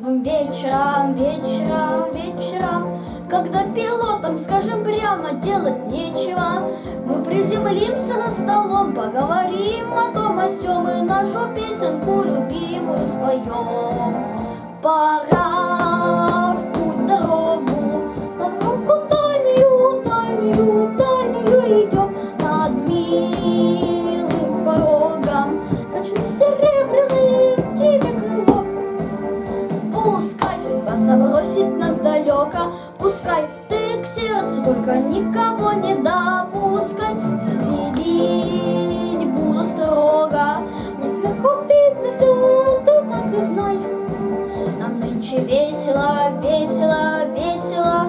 Новым вечером, вечером, вечером, когда пилотам, скажем прямо, делать нечего, мы приземлимся за столом, поговорим о том о сём и нашу песенку любимую споем. Пора в путь, дорогу дальнюю, дальнюю, дальнюю идем. Над милым порогом качнет серебряным тебе крылом. Пускай судьба забросит нас далеко, пускай ты к сердцу только никого не допускай. Следить буду строго, мне сверху видно все, ты так и знай. Нам нынче весело, весело, весело.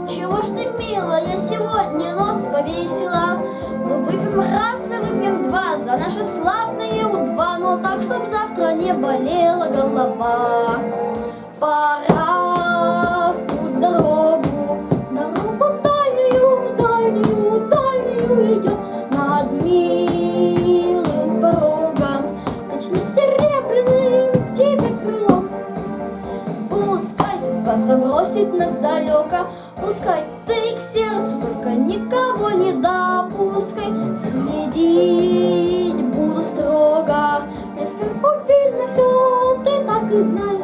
Чего ж ты, милая, сегодня нос повесила? Мы выпьем раз и выпьем два за наши славные У2, но так, чтоб завтра не болела голова. Пора в путь, дорогу дальнюю, дальнюю, дальнюю идем. Над милым порогом качну серебряным тебе крылом. Пускай судьба забросит нас далеко, пускай ты к сердцу только никого не допускай. Следить буду строго, мне сверху видно все, ты так и знай.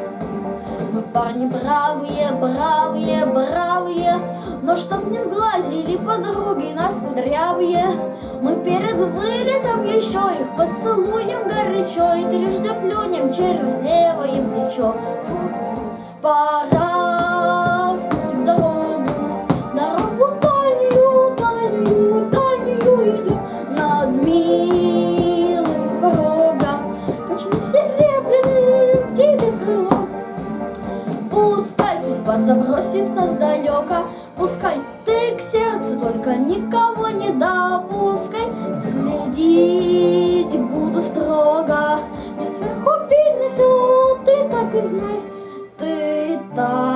Мы парни бравые, бравые, бравые, но чтоб не сглазили подруги нас кудрявые, мы перед вылетом еще их поцелуем горячо и трижды плюнем через левое плечо. Пора в путь, дорогу дальнюю, дальнюю, дальнюю идем. Над милым порогом качну серебряным тебе крылом. Пускай судьба забросит нас далеко, пускай ты к сердцу только никого не допускай. Следить буду строго, мне сверху видно все, ты так и знай. Ты так